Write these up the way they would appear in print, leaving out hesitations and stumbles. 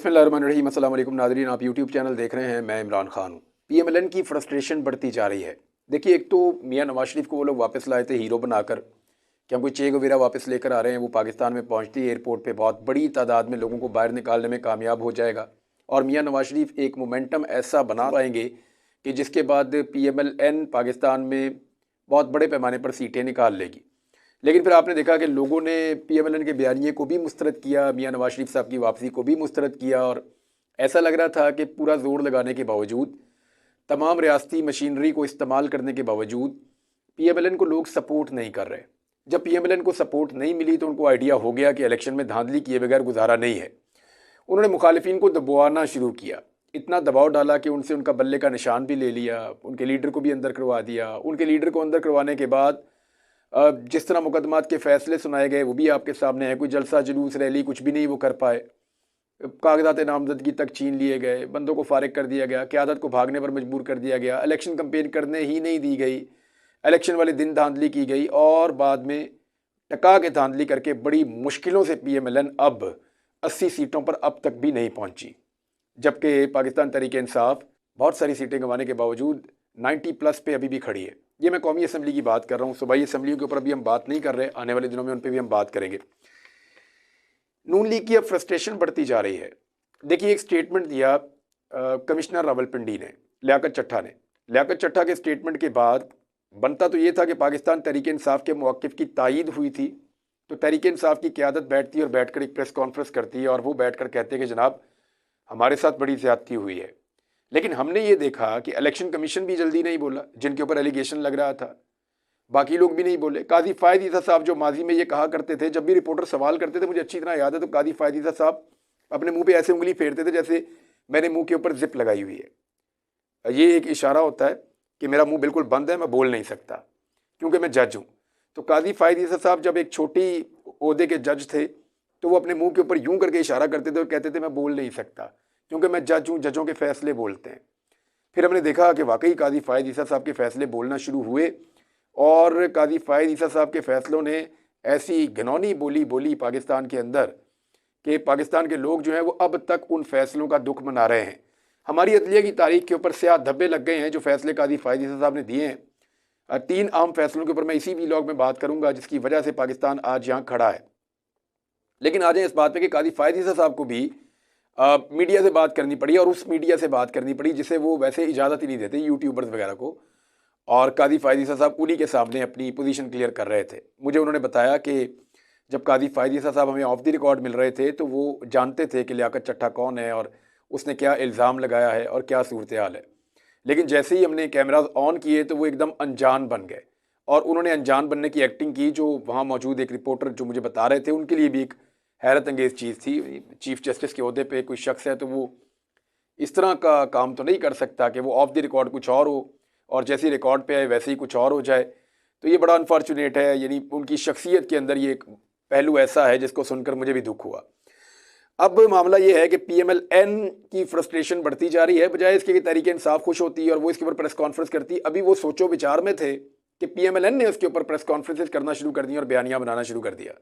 बिस्मिल्लाहिर्रहमानिर्रहीम। अस्सलाम वालेकुम नाज़रीन, आप यूट्यूब चैनल देख रहे हैं। मैं इमरान खान हूँ। पीएमएलएन की फ्रस्ट्रेशन बढ़ती जा रही है। देखिए, एक तो मियां नवाज शरीफ को वो लोग वापस लाए थे हीरो बनाकर कि हम कोई चे गुवेरा वापस लेकर आ रहे हैं। वो पाकिस्तान में पहुँचती है एयरपोर्ट पे बहुत बड़ी तादाद में लोगों को बाहर निकालने में कामयाब हो जाएगा और मियां नवाज शरीफ एक मोमेंटम ऐसा बना पाएंगे कि जिसके बाद पीएमएलएन पाकिस्तान में बहुत बड़े पैमाने पर सीटें निकाल लेगी। लेकिन फिर आपने देखा कि लोगों ने पीएमएलएन के बयानिए को भी मुस्तरद किया, मियां नवाज शरीफ साहब की वापसी को भी मुस्तरद किया और ऐसा लग रहा था कि पूरा जोर लगाने के बावजूद, तमाम रियासती मशीनरी को इस्तेमाल करने के बावजूद पीएमएलएन को लोग सपोर्ट नहीं कर रहे। जब पीएमएलएन को सपोर्ट नहीं मिली तो उनको आइडिया हो गया कि इलेक्शन में धांधली किए बगैर गुजारा नहीं है। उन्होंने मुखालिफिन को दबाना शुरू किया, इतना दबाव डाला कि उनसे उनका बल्ले का निशान भी ले लिया, उनके लीडर को भी अंदर करवा दिया। उनके लीडर को अंदर करवाने के बाद जिस तरह मुकदमात के फैसले सुनाए गए वो भी आपके सामने है। कोई जलसा जुलूस रैली कुछ भी नहीं वो कर पाए। कागजात नामजदगी तक छीन लिए गए, बंदों को फारिग कर दिया गया, क़यादत को भागने पर मजबूर कर दिया गया, इलेक्शन कंपेन करने ही नहीं दी गई, इलेक्शन वाले दिन धांधली की गई और बाद में टका के धांधली करके बड़ी मुश्किलों से पीएमएलएन अब 80 सीटों पर अब तक भी नहीं पहुंची। जबकि पाकिस्तान तहरीक इंसाफ बहुत सारी सीटें गंवाने के बावजूद 90+ पे अभी भी खड़ी है। ये मैं कौमी असम्बली की बात कर रहा हूँ। सूबाई असम्बलियों के ऊपर अभी हम बात नहीं कर रहे, आने वाले दिनों में उन पर भी हम बात करेंगे। नून लीग की अब फ्रस्ट्रेशन बढ़ती जा रही है। देखिए, एक स्टेटमेंट दिया कमिश्नर रावलपिंडी ने, लियाकत चट्टा ने। लियाकत चट्टा के स्टेटमेंट के बाद बनता तो ये था कि पाकिस्तान तहरीक इंसाफ के मौक़िफ़ की तायीद हुई थी तो तहरीक इंसाफ की क़यादत बैठती और बैठकर एक प्रेस कॉन्फ्रेंस करती है और वो बैठकर कहते हैं कि जनाब हमारे साथ बड़ी ज़्यादती हुई है। लेकिन हमने ये देखा कि इलेक्शन कमीशन भी जल्दी नहीं बोला, जिनके ऊपर एलिगेशन लग रहा था। बाकी लोग भी नहीं बोले। काजी फ़ायद ईसा साहब जो माजी में ये कहा करते थे, जब भी रिपोर्टर सवाल करते थे, मुझे अच्छी तरह याद है, तो काजी फ़ायद ईसा साहब अपने मुंह पे ऐसे उंगली फेरते थे जैसे मैंने मुंह के ऊपर जिप लगाई हुई है। ये एक इशारा होता है कि मेरा मुंह बिल्कुल बंद है, मैं बोल नहीं सकता क्योंकि मैं जज हूँ। तो काजी फ़ायद ईसा साहब जब एक छोटी ओहदे के जज थे तो वो अपने मुंह के ऊपर यूं करके इशारा करते थे और कहते थे मैं बोल नहीं सकता क्योंकि मैं जज हूँ, जजों के फैसले बोलते हैं। फिर हमने देखा कि वाकई काजी फ़ायद ईसा साहब के फैसले बोलना शुरू हुए और काजी फ़ायद ईसा साहब के फैसलों ने ऐसी घिनौनी बोली पाकिस्तान के अंदर कि पाकिस्तान के लोग जो हैं वो अब तक उन फैसलों का दुख मना रहे हैं। हमारी अदलिया की तारीख के ऊपर स्याह धब्बे लग गए हैं जो फैसले काजी फ़ायद ईसा साहब ने दिए हैं। 3 अहम फैसलों के ऊपर मैं इसी व्लॉग में बात करूंगा जिसकी वजह से पाकिस्तान आज यहाँ खड़ा है। लेकिन आ जाए इस बात पे कि काजी फ़ायद ईसा साहब को भी मीडिया से बात करनी पड़ी और उस मीडिया से बात करनी पड़ी जिसे वो वैसे इजाज़त ही नहीं देते, यूट्यूबर्स वगैरह को। और काजी फ़ायद ईसा साहब उन्हीं के सामने अपनी पोजीशन क्लियर कर रहे थे। मुझे उन्होंने बताया कि जब काजी फ़ायद ईसा साहब हमें ऑफ द रिकॉर्ड मिल रहे थे तो वो जानते थे कि लियाकत चट्टा कौन है और उसने क्या इल्ज़ाम लगाया है और क्या सूरत हाल है। लेकिन जैसे ही हमने कैमराज ऑन किए तो वो एकदम अनजान बन गए और उन्होंने अनजान बनने की एक्टिंग की जो वहाँ मौजूद एक रिपोर्टर जो मुझे बता रहे थे उनके लिए भी एक हैरत अंगेज़ चीज़ थी। चीफ जस्टिस के ओहदे पे कोई शख्स है तो वो इस तरह का काम तो नहीं कर सकता कि वो ऑफ द रिकॉर्ड कुछ और हो और जैसे रिकॉर्ड पे आए वैसे ही कुछ और हो जाए। तो ये बड़ा अनफॉर्चुनेट है, यानी उनकी शख्सियत के अंदर ये एक पहलू ऐसा है जिसको सुनकर मुझे भी दुख हुआ। अब मामला ये है कि पीएमएलएन की फ्रस्ट्रेशन बढ़ती जा रही है, बजाय इसके कि तहरीक इंसाफ खुश होती और वो इसके ऊपर प्रेस कॉन्फ्रेंस करती। अभी वो सोचो विचार में थे कि पीएमएलएन ने उसके ऊपर प्रेस कॉन्फ्रेंसेज करना शुरू कर दी और बयानियाँ बनाना शुरू कर दिया।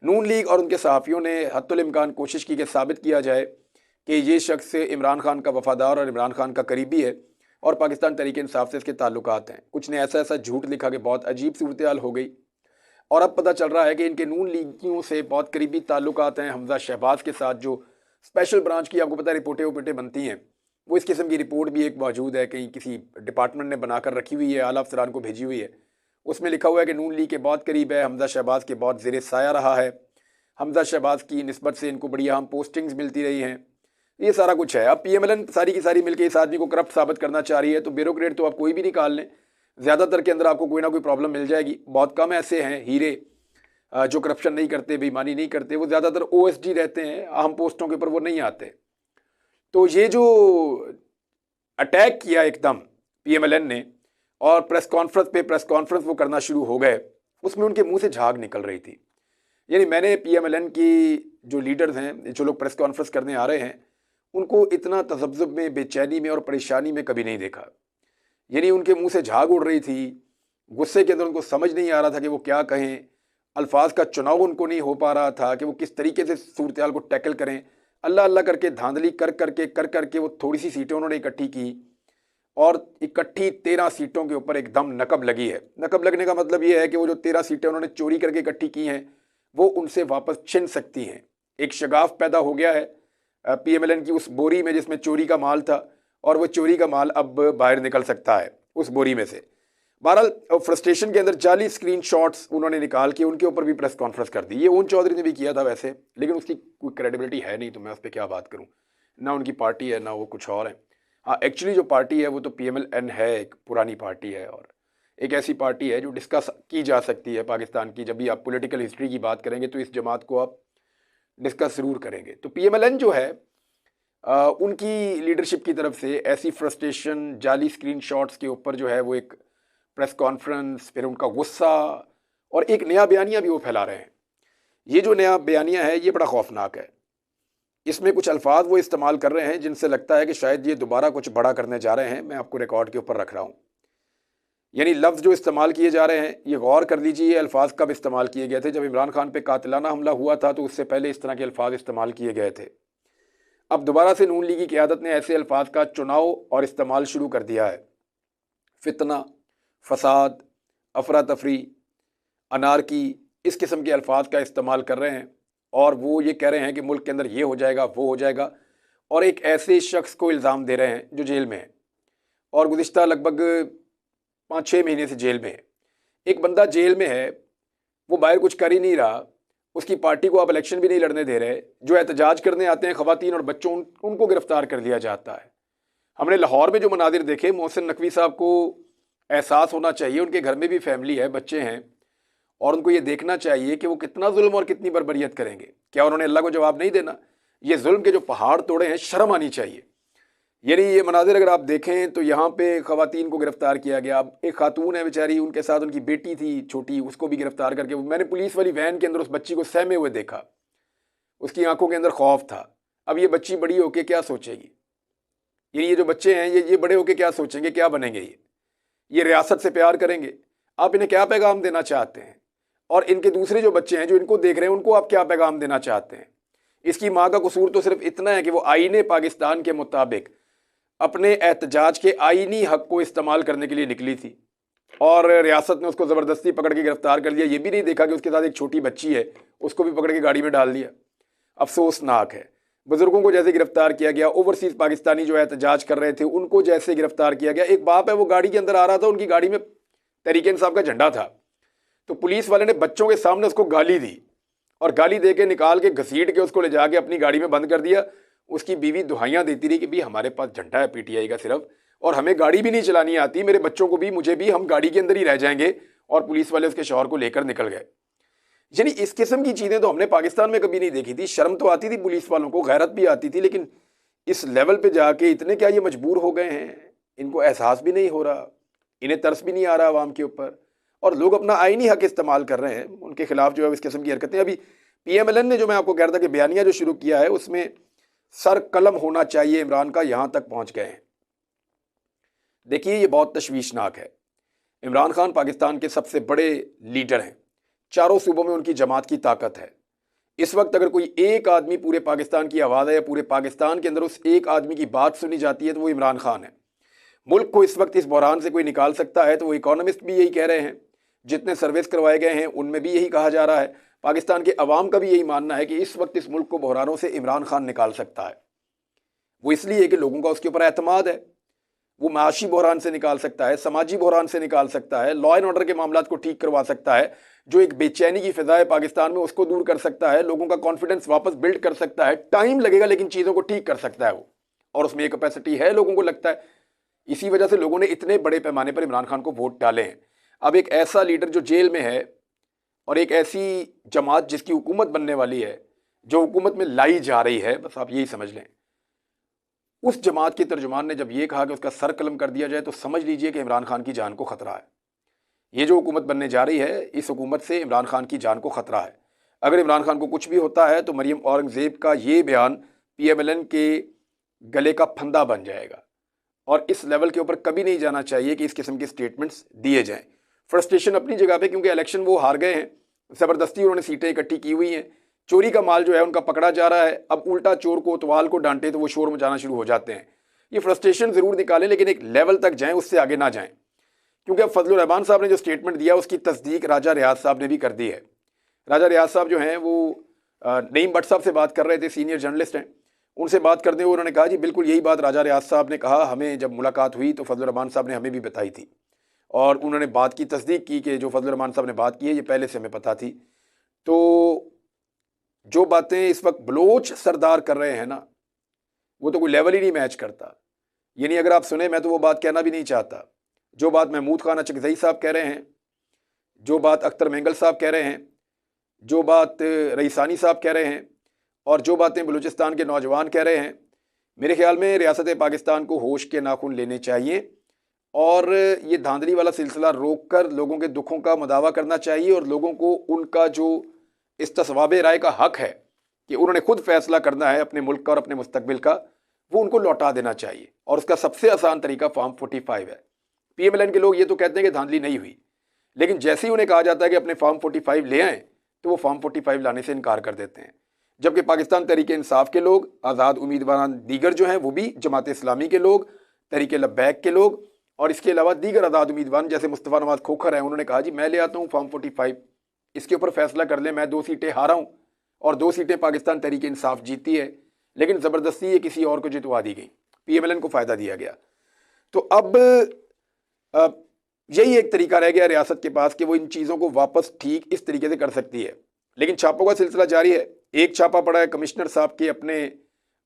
नून लीग और उनके सहाफ़ियों ने हत्तुल इम्कान कोशिश की कि साबित किया जाए कि ये शख्स इमरान खान का वफादार और इमरान खान का करीबी है और पाकिस्तान तहरीक इंसाफ से इसके ताल्लुकात हैं। कुछ ने ऐसा ऐसा झूठ लिखा कि बहुत अजीब सूरत हाल हो गई और अब पता चल रहा है कि इनके नून लीगियों से बहुत करीबी ताल्लुकात हैं हमजा शहबाज के साथ, जो स्पेशल ब्रांच की आपको पता है रिपोर्टें वोटें बनती हैं। वो इस किस्म की रिपोर्ट भी एक मौजूद है, कहीं किसी डिपार्टमेंट ने बनाकर रखी हुई है, आला अफसरान को भेजी हुई है। उसमें लिखा हुआ है कि नून लीग के बहुत करीब है, हमजा शहबाज के बहुत ज़ेर साया रहा है, हमजा शहबाज की निस्बत से इनको बड़ी अहम पोस्टिंग्स मिलती रही हैं, ये सारा कुछ है। अब पीएमएलएन सारी की सारी मिलकर इस आदमी को करप्ट साबित करना चाह रही है। तो ब्यूरोक्रेट तो आप कोई भी निकाल लें, ज़्यादातर के अंदर आपको कोई ना कोई प्रॉब्लम मिल जाएगी। बहुत कम ऐसे हैं हीरे जो करप्शन नहीं करते, बेईमानी नहीं करते, वो ज़्यादातर ओएसडी रहते हैं, अहम पोस्टों के ऊपर वो नहीं आते। तो ये जो अटैक किया एकदम पीएमएलएन ने और प्रेस कॉन्फ्रेंस वो करना शुरू हो गए, उसमें उनके मुंह से झाग निकल रही थी। यानी मैंने पीएमएलएन की जो लीडर्स हैं, जो लोग प्रेस कॉन्फ्रेंस करने आ रहे हैं, उनको इतना तज़ब्ज़ुब में, बेचैनी में और परेशानी में कभी नहीं देखा। यानी उनके मुंह से झाग उड़ रही थी, गुस्से के अंदर उनको समझ नहीं आ रहा था कि वो क्या कहें, अल्फाज का चुनाव उनको नहीं हो पा रहा था कि वो किस तरीके से सूरत हाल को टैकल करें। अल्लाह अल्लाह करके धांधली कर करके वो थोड़ी सी सीटें उन्होंने इकट्ठी की और इकट्ठी 13 सीटों के ऊपर एकदम नकब लगी है। नकब लगने का मतलब ये है कि वो जो 13 सीटें उन्होंने चोरी करके इकट्ठी की हैं वो उनसे वापस छिन सकती हैं। एक शगाफ पैदा हो गया है पीएमएलएन की उस बोरी में जिसमें चोरी का माल था, और वो चोरी का माल अब बाहर निकल सकता है उस बोरी में से। बहरहाल फ्रस्ट्रेशन के अंदर जाली स्क्रीनशॉट्स उन्होंने निकाल के उनके ऊपर भी प्रेस कॉन्फ्रेंस कर दी। ये ओन चौधरी ने भी किया था वैसे, लेकिन उसकी कोई क्रेडिबिलिटी है नहीं, तो मैं उस पर क्या बात करूँ। ना उनकी पार्टी है ना वो कुछ और है। हाँ, एक्चुअली जो पार्टी है वो तो पीएमएलएन है, एक पुरानी पार्टी है और एक ऐसी पार्टी है जो डिस्कस की जा सकती है पाकिस्तान की। जब भी आप पॉलिटिकल हिस्ट्री की बात करेंगे तो इस जमात को आप डिस्कस ज़रूर करेंगे। तो पीएमएलएन जो है उनकी लीडरशिप की तरफ से ऐसी फ्रस्ट्रेशन, जाली स्क्रीनशॉट्स के ऊपर जो है वो एक प्रेस कॉन्फ्रेंस, फिर उनका गुस्सा और एक नया बयानिया भी वो फैला रहे हैं। ये जो नया बयानिया है ये बड़ा खौफनाक है। इसमें कुछ अल्फाज वो इस्तेमाल कर रहे हैं जिनसे लगता है कि शायद ये दोबारा कुछ बड़ा करने जा रहे हैं। मैं आपको रिकॉर्ड के ऊपर रख रहा हूँ। यानी लफ्ज़ जो इस्तेमाल किए जा रहे हैं, ये गौर कर लीजिए, ये अल्फाज कब इस्तेमाल किए गए थे। जब इमरान खान पे कातिलाना हमला हुआ था तो उससे पहले इस तरह के अल्फाज इस्तेमाल किए गए थे। अब दोबारा से नून लीग की क़यादत ने ऐसे अल्फाज का चुनाव और इस्तेमाल शुरू कर दिया है। फितना, फसाद, अफरा तफरी, अनारकी, इस किस्म के अल्फाज का इस्तेमाल कर रहे हैं और वो ये कह रहे हैं कि मुल्क के अंदर ये हो जाएगा, वो हो जाएगा, और एक ऐसे शख्स को इल्ज़ाम दे रहे हैं जो जेल में है और गुज़िश्ता लगभग 5-6 महीने से जेल में है। एक बंदा जेल में है, वो बाहर कुछ कर ही नहीं रहा, उसकी पार्टी को आप इलेक्शन भी नहीं लड़ने दे रहे। जो एहतजाज करने आते हैं ख़वातीन और बच्चों, उनको गिरफ्तार कर लिया जाता है। हमने लाहौर में जो मनाजिर देखे, मोहसिन नकवी साहब को एहसास होना चाहिए, उनके घर में भी फैमिली है, बच्चे हैं, और उनको ये देखना चाहिए कि वो कितना जुल्म और कितनी बर्बरियत करेंगे। क्या उन्होंने अल्लाह को जवाब नहीं देना? ये जुल्म के जो पहाड़ तोड़े हैं, शर्म आनी चाहिए। यानी ये मनाजिर अगर आप देखें तो यहाँ पे ख़वातीन को गिरफ्तार किया गया। अब एक खातून है बेचारी, उनके साथ उनकी बेटी थी छोटी, उसको भी गिरफ्तार करके, मैंने पुलिस वाली वैन के अंदर उस बच्ची को सहमे हुए देखा, उसकी आंखों के अंदर खौफ था। अब ये बच्ची बड़ी होके क्या सोचेगी? ये जो बच्चे हैं ये बड़े होके क्या सोचेंगे, क्या बनेंगे? ये रियासत से प्यार करेंगे? आप इन्हें क्या पैगाम देना चाहते हैं? और इनके दूसरे जो बच्चे हैं जो इनको देख रहे हैं, उनको आप क्या पैगाम देना चाहते हैं? इसकी माँ का कसूर तो सिर्फ इतना है कि वो आईने पाकिस्तान के मुताबिक अपने एहतजाज के आईनी हक को इस्तेमाल करने के लिए निकली थी और रियासत ने उसको ज़बरदस्ती पकड़ के गिरफ्तार कर लिया। ये भी नहीं देखा कि उसके साथ एक छोटी बच्ची है, उसको भी पकड़ के गाड़ी में डाल दिया। अफसोसनाक है। बुजुर्गों को जैसे गिरफ्तार किया गया, ओवरसीज़ पाकिस्तानी जो एहतजाज कर रहे थे उनको जैसे गिरफ्तार किया गया। एक बाप है, वो गाड़ी के अंदर आ रहा था, उनकी गाड़ी में तहरीक इंसाफ का झंडा था, तो पुलिस वाले ने बच्चों के सामने उसको गाली दी और गाली दे के निकाल के घसीट के उसको ले जाके अपनी गाड़ी में बंद कर दिया। उसकी बीवी दुहाइयाँ देती रही कि भाई हमारे पास झंडा है पीटीआई का सिर्फ, और हमें गाड़ी भी नहीं चलानी आती, मेरे बच्चों को भी, मुझे भी, हम गाड़ी के अंदर ही रह जाएंगे। और पुलिस वाले उसके शौहर को लेकर निकल गए। यानी इस किस्म की चीज़ें तो हमने पाकिस्तान में कभी नहीं देखी थी। शर्म तो आती थी पुलिस वालों को, गैरत भी आती थी, लेकिन इस लेवल पे जाके इतने क्या ये मजबूर हो गए हैं? इनको एहसास भी नहीं हो रहा, इन्हें तरस भी नहीं आ रहा आवाम के ऊपर, और लोग अपना आईनी हक इस्तेमाल कर रहे हैं। उनके खिलाफ जो है इस किस्म की हरकतें, अभी पीएमएलएन ने जो मैं आपको कह रहा था कि बयानिया जो शुरू किया है उसमें सर कलम होना चाहिए इमरान का, यहां तक पहुंच गए हैं। देखिए ये बहुत तशवीशनाक है। इमरान खान पाकिस्तान के सबसे बड़े लीडर हैं, चारों सूबों में उनकी जमात की ताकत है। इस वक्त अगर कोई एक आदमी पूरे पाकिस्तान की आवाज़ है या पूरे पाकिस्तान के अंदर उस एक आदमी की बात सुनी जाती है तो वो इमरान खान है। मुल्क को इस वक्त इस बहरान से कोई निकाल सकता है तो वो इकोनॉमिस्ट भी यही कह रहे हैं, जितने सर्वेस करवाए गए हैं उनमें भी यही कहा जा रहा है। पाकिस्तान के अवाम का भी यही मानना है कि इस वक्त इस मुल्क को बहरानों से इमरान खान निकाल सकता है। वो इसलिए कि लोगों का उसके ऊपर एतमाद है। वो माशी बहरान से निकाल सकता है, समाजी बहरान से निकाल सकता है, लॉ एंड ऑर्डर के मामलात को ठीक करवा सकता है, जो एक बेचैनी की फिजा है पाकिस्तान में उसको दूर कर सकता है, लोगों का कॉन्फिडेंस वापस बिल्ड कर सकता है। टाइम लगेगा लेकिन चीज़ों को ठीक कर सकता है वो, और उसमें एक कैपेसिटी है, लोगों को लगता है। इसी वजह से लोगों ने इतने बड़े पैमाने पर इमरान खान को वोट डाले हैं। अब एक ऐसा लीडर जो जेल में है और एक ऐसी जमात जिसकी हुकूमत बनने वाली है, जो हुकूमत में लाई जा रही है, बस आप यही समझ लें, उस जमात के तर्जुमान ने जब ये कहा कि उसका सर कलम कर दिया जाए तो समझ लीजिए कि इमरान खान की जान को खतरा है। ये जो हुकूमत बनने जा रही है, इस हुकूमत से इमरान खान की जान को खतरा है। अगर इमरान खान को कुछ भी होता है तो मरियम औरंगज़ेब का ये बयान पीएमएलएन के गले का फंदा बन जाएगा, और इस लेवल के ऊपर कभी नहीं जाना चाहिए कि इस किस्म के स्टेटमेंट्स दिए जाएं। फ्रस्ट्रेशन अपनी जगह पे, क्योंकि इलेक्शन वो हार गए हैं, ज़बरदस्ती उन्होंने सीटें इकट्ठी की हुई हैं चोरी का माल जो है उनका पकड़ा जा रहा है। अब उल्टा चोर को कोतवाल को डांटे तो वो शोर मचाना शुरू हो जाते हैं। ये फ्रस्ट्रेशन ज़रूर निकालें, लेकिन एक लेवल तक जाएं, उससे आगे ना जाएं। क्योंकि अब फजलुर रहमान साहब ने जो स्टेटमेंट दिया उसकी तस्दीक राजा रियाज साहब ने भी कर दी है। राजा रियाज साहब जो हैं वो नईम भट्ट साहब से बात कर रहे थे, सीनियर जर्नलिस्ट हैं। उनसे बात करते हुए उन्होंने कहा जी बिल्कुल यही बात राजा रियाज साहब ने कहा, हमें जब मुलाकात हुई तो फजलुर रहमान साहब ने हमें भी बताई थी, और उन्होंने बात की तस्दीक की कि जो फजलुर रहमान साहब ने बात की है ये पहले से हमें पता थी। तो जो बातें इस वक्त बलोच सरदार कर रहे हैं ना, वो तो कोई लेवल ही नहीं मैच करता। यानी अगर आप सुने, मैं तो वो बात कहना भी नहीं चाहता। जो बात महमूद खान अचकज़ई साहब कह रहे हैं, जो बात अख्तर मेंगल साहब कह रहे हैं, जो बात रईसानी साहब कह रहे हैं, और जो बातें बलूचिस्तान के नौजवान कह रहे हैं, मेरे ख्याल में रियासत पाकिस्तान को होश के नाखून लेने चाहिए और ये धांधली वाला सिलसिला रोक कर लोगों के दुखों का मदावा करना चाहिए, और लोगों को उनका जो इस्तिस्वाब राय का हक है कि उन्होंने खुद फैसला करना है अपने मुल्क का और अपने मुस्तकबिल का, वो उनको लौटा देना चाहिए। और उसका सबसे आसान तरीका फॉर्म 45 है। PMLN के लोग ये तो कहते हैं कि धांधली नहीं हुई, लेकिन जैसे ही उन्हें कहा जाता है कि अपने फॉर्म 45 ले आएँ तो वो फॉर्म 45 लाने से इनकार कर देते हैं। जबकि पाकिस्तान तहरीक इंसाफ के लोग, आज़ाद उम्मीदवार दीगर जो हैं वो भी, जमात इस्लामी के लोग, तहरीक लब्बैक के लोग, और इसके अलावा दीगर आज़ाद उम्मीदवार जैसे मुस्तफ़ा नवाज खोखर हैं, उन्होंने कहा जी मैं ले आता हूँ फॉर्म 45, इसके ऊपर फैसला कर लें। मैं 2 सीटें हारा हूँ और 2 सीटें पाकिस्तान तहरीक इंसाफ जीती है, लेकिन ज़बरदस्ती ये किसी और को जितवा दी गई, PMLN को फ़ायदा दिया गया। तो अब यही एक तरीका रह गया रियासत के पास कि वो इन चीज़ों को वापस ठीक इस तरीके से कर सकती है। लेकिन छापों का सिलसिला जारी है। एक छापा पड़ा है कमिश्नर साहब के अपने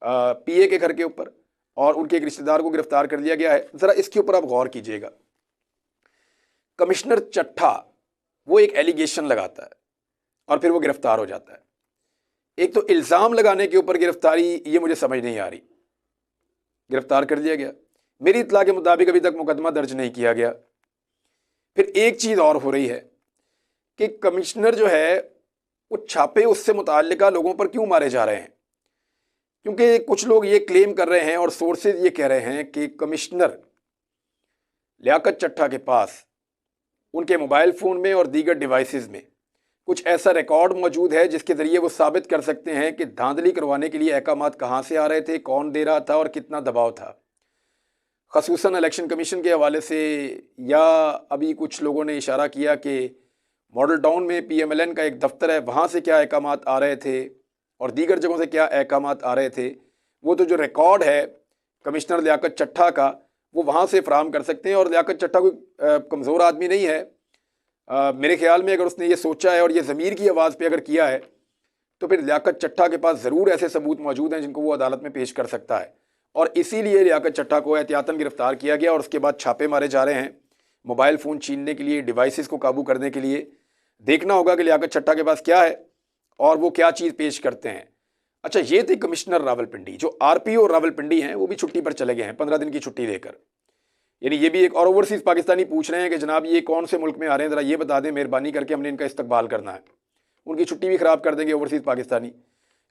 PA के घर के ऊपर, और उनके एक रिश्तेदार को गिरफ्तार कर लिया गया है। ज़रा इसके ऊपर आप गौर कीजिएगा। कमिश्नर चट्ठा वो एक एलिगेशन लगाता है और फिर वो गिरफ्तार हो जाता है। एक तो इल्ज़ाम लगाने के ऊपर गिरफ्तारी, ये मुझे समझ नहीं आ रही। गिरफ्तार कर दिया गया, मेरी इत्तला के मुताबिक अभी तक मुकदमा दर्ज नहीं किया गया। फिर एक चीज़ और हो रही है कि कमिश्नर जो है वो छापे उससे मुताल्लिका लोगों पर क्यों मारे जा रहे हैं, क्योंकि कुछ लोग ये क्लेम कर रहे हैं और सोर्सेज ये कह रहे हैं कि कमिश्नर लियाकत चट्ठा के पास उनके मोबाइल फ़ोन में और दीगर डिवाइसेस में कुछ ऐसा रिकॉर्ड मौजूद है जिसके ज़रिए वो साबित कर सकते हैं कि धांधली करवाने के लिए अहकामात कहाँ से आ रहे थे, कौन दे रहा था और कितना दबाव था। ख़ुसूसन इलेक्शन कमीशन के हवाले से, या अभी कुछ लोगों ने इशारा किया कि मॉडल टाउन में PMLN का एक दफ्तर है, वहाँ से क्या अहकामात आ रहे थे और दीगर जगहों से क्या अहकामात आ रहे थे, वो तो जो रिकॉर्ड है कमिश्नर लियाकत चट्ठा का वो वहाँ से फराहम कर सकते हैं। और लियाकत चट्ठा कोई कमज़ोर आदमी नहीं है। मेरे ख्याल में अगर उसने ये सोचा है और ये ज़मीर की आवाज़ पे अगर किया है तो फिर लियाकत चट्ठा के पास ज़रूर ऐसे सबूत मौजूद हैं जिनको वो अदालत में पेश कर सकता है। और इसीलिए लियाकत चट्ठा को एहतियातन गिरफ्तार किया गया और उसके बाद छापे मारे जा रहे हैं मोबाइल फ़ोन छीनने के लिए, डिवाइसेस को काबू करने के लिए। देखना होगा कि लियाकत चट्ठा के पास क्या है और वो क्या चीज़ पेश करते हैं। अच्छा, ये थे कमिश्नर रावलपिंडी। जो RPO रावलपिंडी हैं वो भी छुट्टी पर चले गए हैं, 15 दिन की छुट्टी लेकर। यानी ये भी एक, और ओवरसीज़ पाकिस्तानी पूछ रहे हैं कि जनाब ये कौन से मुल्क में आ रहे हैं, ज़रा ये बता दें मेहरबानी करके, हमने इनका इस्तकबाल करना है। उनकी छुट्टी भी ख़राब कर देंगे ओवरसीज़ पाकिस्तानी।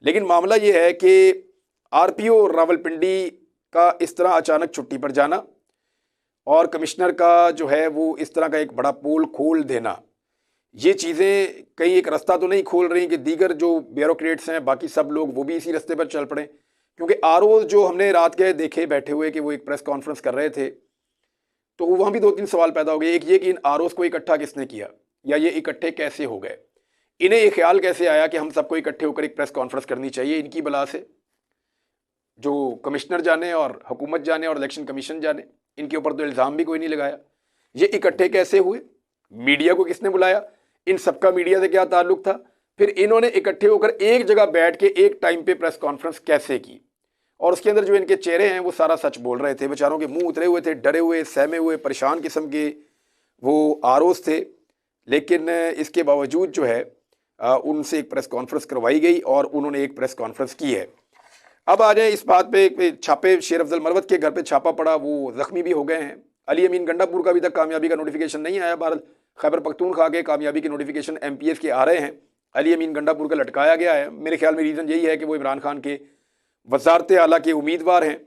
लेकिन मामला ये है कि RPO रावलपिंडी का इस तरह अचानक छुट्टी पर जाना और कमिश्नर का जो है वो इस तरह का एक बड़ा पोल खोल देना, ये चीज़ें कहीं एक रास्ता तो नहीं खोल रही कि दीगर जो ब्यूरोक्रेट्स हैं, बाकी सब लोग वो भी इसी रास्ते पर चल पड़े। क्योंकि ROs जो हमने रात के देखे बैठे हुए कि वो एक प्रेस कॉन्फ्रेंस कर रहे थे, तो वहाँ भी 2-3 सवाल पैदा हो गए। एक ये कि इन ROs को इकट्ठा किसने किया, या ये इकट्ठे कैसे हो गए, इन्हें ये ख्याल कैसे आया कि हम सबको इकट्ठे होकर एक प्रेस कॉन्फ्रेंस करनी चाहिए। इनकी बला से जो कमिश्नर जाने और हुकूमत जाने और इलेक्शन कमीशन जाने, इनके ऊपर तो इल्ज़ाम भी कोई नहीं लगाया। ये इकट्ठे कैसे हुए, मीडिया को किसने बुलाया, इन सबका मीडिया से क्या ताल्लुक था, फिर इन्होंने इकट्ठे होकर एक जगह बैठ के एक टाइम पे प्रेस कॉन्फ्रेंस कैसे की, और उसके अंदर जो इनके चेहरे हैं वो सारा सच बोल रहे थे। बेचारों के मुंह उतरे हुए थे, डरे हुए, सहमे हुए, परेशान किस्म के वो ROs थे। लेकिन इसके बावजूद जो है उनसे एक प्रेस कॉन्फ्रेंस करवाई गई और उन्होंने एक प्रेस कॉन्फ्रेंस की है। अब आ जाए इस बात पे, छापे शेर अफजल मरवत के घर पे छापा पड़ा, वो ज़ख्मी भी हो गए हैं। अली अमीन गंडापुर का अभी तक कामयाबी का नोटिफिकेशन नहीं आया। भारत खैबर पख्तूनख्वा के कामयाबी के नोटिफिकेशन MPS के आ रहे हैं। अली अमीन गंडापुर का लटकाया गया है। मेरे ख्याल में रीज़न यही है कि वो इमरान खान के वजारत आला के उम्मीदवार हैं।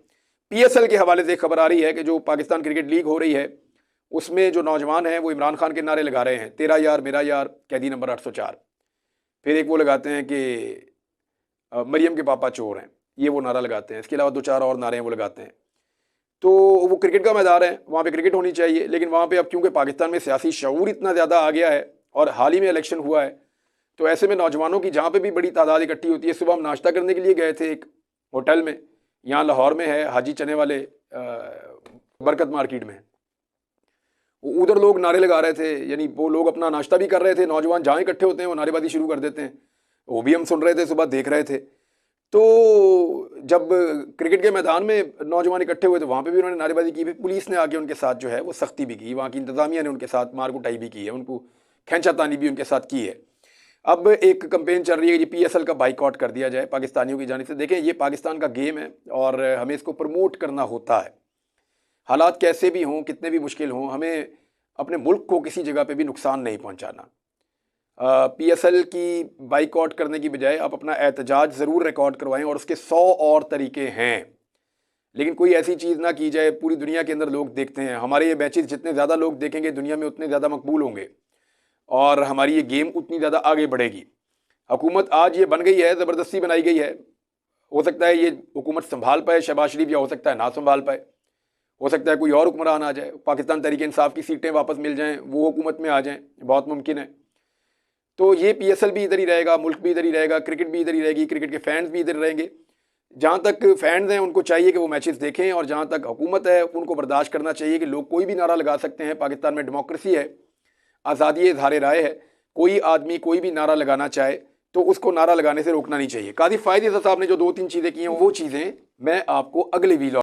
PSL के हवाले से खबर आ रही है कि जो पाकिस्तान क्रिकेट लीग हो रही है उसमें जो नौजवान हैं वो इमरान खान के नारे लगा रहे हैं, तेरा यार मेरा यार, कैदी नंबर 804। फिर एक वो लगाते हैं कि मरियम के पापा चोर हैं, ये वो नारा लगाते हैं। इसके अलावा दो चार और नारे हैं वो लगाते हैं। तो वो क्रिकेट का मैदान है, वहाँ पे क्रिकेट होनी चाहिए, लेकिन वहाँ पे अब क्योंकि पाकिस्तान में सियासी शऊर इतना ज़्यादा आ गया है और हाल ही में इलेक्शन हुआ है, तो ऐसे में नौजवानों की जहाँ पे भी बड़ी तादाद इकट्ठी होती है। सुबह हम नाश्ता करने के लिए गए थे एक होटल में, यहाँ लाहौर में है, हाजी चने वाले बरकत मार्केट में। उधर लोग नारे लगा रहे थे, यानी वो लोग अपना नाश्ता भी कर रहे थे, नौजवान जहाँ इकट्ठे होते हैं वो नारेबाजी शुरू कर देते हैं। वो भी हम सुन रहे थे, सुबह देख रहे थे। तो जब क्रिकेट के मैदान में नौजवान इकट्ठे हुए तो वहाँ पे भी उन्होंने नारेबाजी की। भी पुलिस ने आके उनके साथ जो है वो सख्ती भी की, वहाँ की इंतज़ामिया ने उनके साथ मार कुटाई भी की है, उनको खींचातानी भी उनके साथ की है। अब एक कंपेन चल रही है कि PSL का बाइकआउट कर दिया जाए पाकिस्तानियों की जानिब से। देखें, ये पाकिस्तान का गेम है और हमें इसको प्रमोट करना होता है। हालात कैसे भी हों, कितने भी मुश्किल हों, हमें अपने मुल्क को किसी जगह पे भी नुकसान नहीं पहुंचाना। PSL की बाइकआउट करने की बजाय आप अपना एहतजाज ज़रूर रिकॉर्ड करवाएं, और उसके 100 और तरीके हैं, लेकिन कोई ऐसी चीज़ ना की जाए। पूरी दुनिया के अंदर लोग देखते हैं, हमारे ये मैचेस जितने ज़्यादा लोग देखेंगे दुनिया में उतने ज़्यादा मकबूल होंगे और हमारी ये गेम उतनी ज़्यादा आगे बढ़ेगी। हुकूमत आज ये बन गई है, ज़बरदस्ती बनाई गई है। हो सकता है ये हुकूमत संभाल पाए शहबाज शरीफ, या हो सकता है ना संभाल पाए। हो सकता है कोई और हुक्मरान आ जाए, पाकिस्तान तहरीक इंसाफ की सीटें वापस मिल जाएं, वो हुकूमत में आ जाएं, बहुत मुमकिन है। तो ये PSL भी इधर ही रहेगा, मुल्क भी इधर ही रहेगा, क्रिकेट भी इधर ही रहेगी, क्रिकेट के फैंस भी इधर रहेंगे। जहाँ तक फैंस हैं उनको चाहिए कि वो मैचेस देखें, और जहाँ तक हुकूमत है उनको बर्दाश्त करना चाहिए कि लोग कोई भी नारा लगा सकते हैं। पाकिस्तान में डेमोक्रेसी है, आज़ादी इज़हार राय है, कोई आदमी कोई भी नारा लगाना चाहे तो उसको नारा लगाने से रोकना नहीं चाहिए। काजी फायद साहब ने जो 2-3 चीज़ें की हैं वो चीज़ें मैं आपको अगले वीडियो